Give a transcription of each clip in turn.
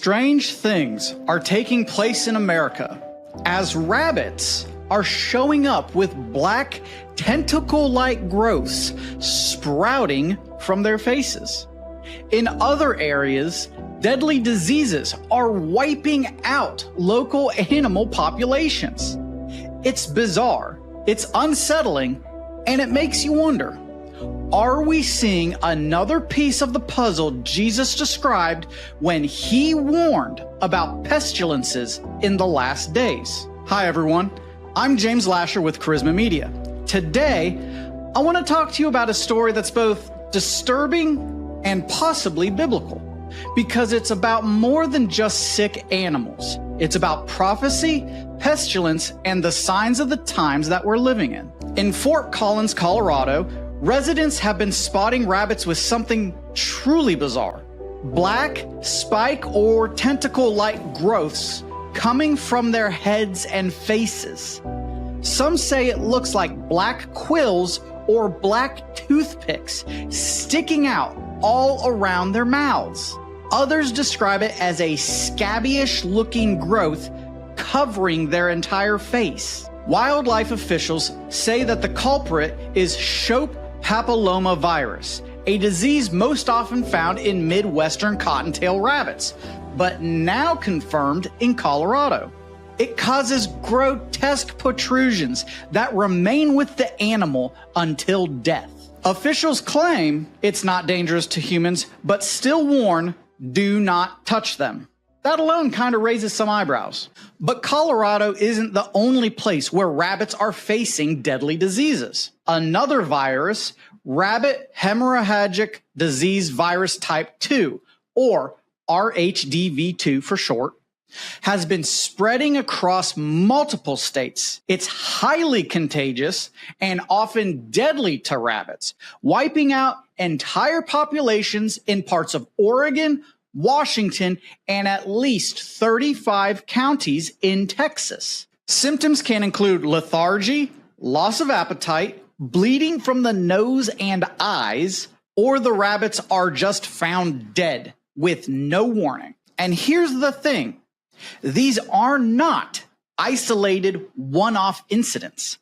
Strange things are taking place in America as rabbits are showing up with black tentacle-like growths sprouting from their faces. In other areas, deadly diseases are wiping out local animal populations. It's bizarre, it's unsettling, and it makes you wonder, are we seeing another piece of the puzzle Jesus described when he warned about pestilences in the last days? Hi everyone, I'm James Lasher with Charisma Media. Today, I want to talk to you about a story that's both disturbing and possibly biblical, because it's about more than just sick animals. It's about prophecy, pestilence, and the signs of the times that we're living in. In Fort Collins, Colorado, residents have been spotting rabbits with something truly bizarre. Black, spike, or tentacle-like growths coming from their heads and faces. Some say it looks like black quills or black toothpicks sticking out all around their mouths. Others describe it as a scabbyish-looking growth covering their entire face. Wildlife officials say that the culprit is Shope papillomavirus, a disease most often found in Midwestern cottontail rabbits, but now confirmed in Colorado. It causes grotesque protrusions that remain with the animal until death. Officials claim it's not dangerous to humans, but still warn, do not touch them. That alone kind of raises some eyebrows. But Colorado isn't the only place where rabbits are facing deadly diseases. Another virus, Rabbit Hemorrhagic Disease Virus Type 2, or RHDV2 for short, has been spreading across multiple states. It's highly contagious and often deadly to rabbits, wiping out entire populations in parts of Oregon, Washington, and at least 35 counties in Texas. Symptoms can include lethargy, loss of appetite, bleeding from the nose and eyes, or the rabbits are just found dead with no warning. And here's the thing, these are not isolated one-off incidents.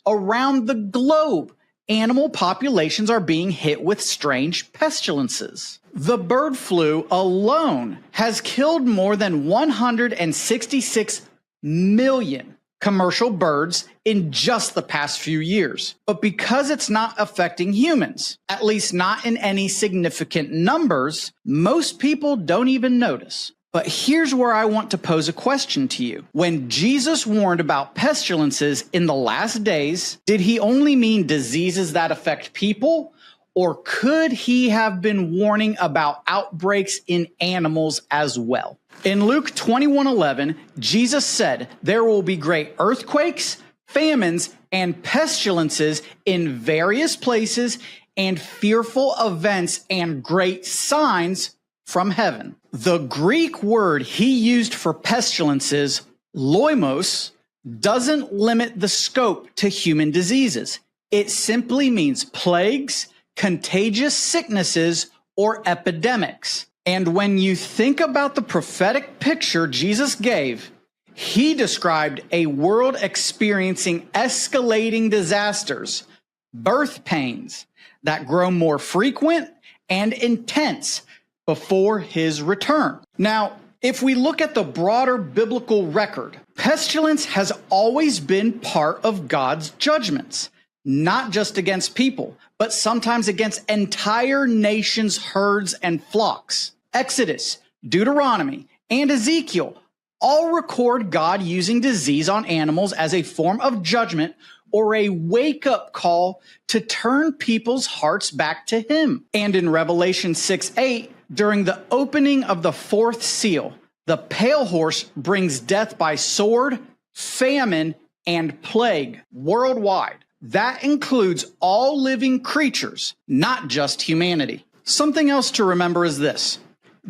Around the globe, animal populations are being hit with strange pestilences. The bird flu alone has killed more than 166 million commercial birds in just the past few years. But because it's not affecting humans, at least not in any significant numbers, most people don't even notice. But here's where I want to pose a question to you. When Jesus warned about pestilences in the last days, did he only mean diseases that affect people? Or could he have been warning about outbreaks in animals as well? In Luke 21:11, Jesus said, "There will be great earthquakes, famines, and pestilences in various places, and fearful events and great signs from heaven." The Greek word he used for pestilences, loimos, doesn't limit the scope to human diseases. It simply means plagues, contagious sicknesses, or epidemics. And when you think about the prophetic picture Jesus gave, he described a world experiencing escalating disasters, birth pains that grow more frequent and intense before his return. Now, if we look at the broader biblical record, pestilence has always been part of God's judgments, not just against people, but sometimes against entire nations' herds and flocks. Exodus, Deuteronomy, and Ezekiel all record God using disease on animals as a form of judgment or a wake-up call to turn people's hearts back to him. And in Revelation 6:8, during the opening of the fourth seal, the pale horse brings death by sword, famine, and plague worldwide. That includes all living creatures, not just humanity. Something else to remember is this.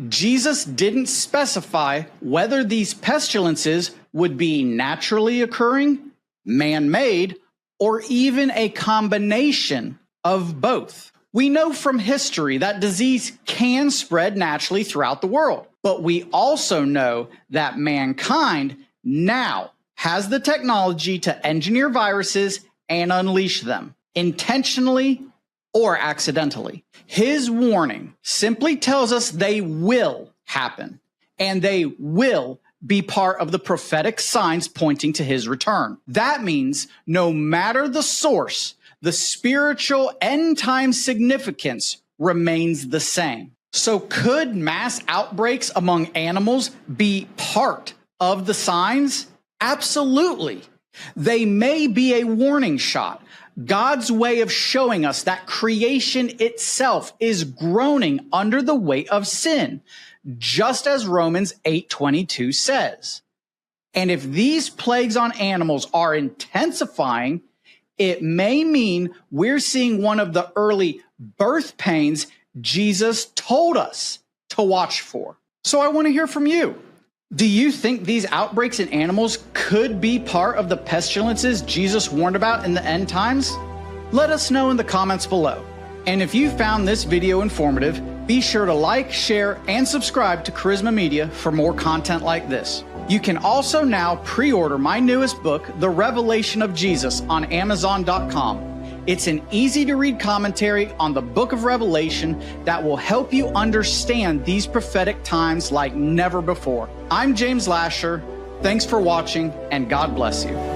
Jesus didn't specify whether these pestilences would be naturally occurring, man-made, or even a combination of both. We know from history that disease can spread naturally throughout the world. But we also know that mankind now has the technology to engineer viruses and unleash them, intentionally or accidentally. His warning simply tells us they will happen, and they will be part of the prophetic signs pointing to his return. That means no matter the source, the spiritual end time significance remains the same. So could mass outbreaks among animals be part of the signs? Absolutely. They may be a warning shot, God's way of showing us that creation itself is groaning under the weight of sin, just as Romans 8:22 says. And if these plagues on animals are intensifying, it may mean we're seeing one of the early birth pains Jesus told us to watch for. So I want to hear from you. Do you think these outbreaks in animals could be part of the pestilences Jesus warned about in the end times? Let us know in the comments below. And if you found this video informative, be sure to like, share, and subscribe to Charisma Media for more content like this. You can also now pre-order my newest book, The Revelation of Jesus, on Amazon.com. It's an easy-to-read commentary on the book of Revelation that will help you understand these prophetic times like never before. I'm James Lasher. Thanks for watching, and God bless you.